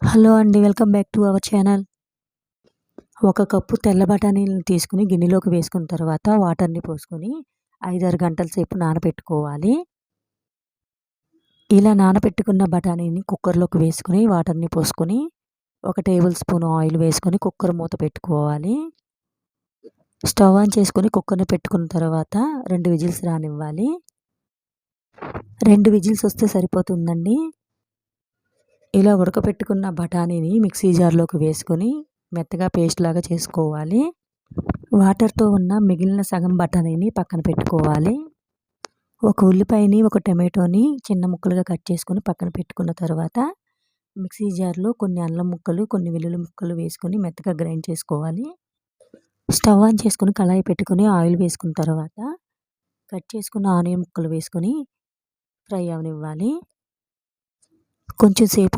Hello అండి. Welcome back to our channel. ఒక cup తెల్ల బఠానీలను తీసుకొని గిన్నెలోకి వేసుకున్న తర్వాత వాటర్‌ని పోసుకొని 5, 6 గంటల సేపు నానబెట్టుకోవాలి. ఇలా నానబెట్టుకున్న బఠానీని కుక్కర్‌లోకి వేసుకొని వాటర్‌ని పోసుకొని ఒక టేబుల్ స్పూన్ ఆయిల్ వేసుకొని కుక్కర్ మూత పెట్టుకోవాలి. స్టవ్ ఆన్ చేసుకొని కుక్కర్‌ని పెట్టుకున్న తర్వాత 2 విజిల్స్ రానివ్వాలి. 2 విజిల్స్ వస్తే సరిపోతుందండి. ఇలా ఉడకపెట్టుకున్న బఠానీని మిక్సీ జార్‌లోకి వేసుకొని మెత్తగా పేస్ట్ లాగా చేసుకోవాలి. వాటర్‌తో ఉన్న మిగిలిన సగం బఠానీని పక్కన పెట్టుకోవాలి. ఒక ఉల్లిపాయని, ఒక టమాటోని చిన్న ముక్కలుగా కట్ చేసుకొని పక్కన పెట్టుకున్న తర్వాత మిక్సీ జార్‌లో కొన్ని అల్లం ముక్కలు, కొన్ని వెల్లుల్లి ముక్కలు వేసుకొని మెత్తగా గ్రైండ్ చేసుకోవాలి. స్టవ్ ఆన్ చేసుకొని కళాయి పెట్టుకొని ఆయిల్ వేసుకున్న తర్వాత కట్ చేసుకున్న ఆనియన్ ముక్కలు వేసుకొని ఫ్రై అవ్వనివ్వాలి. కొంచెం సేపు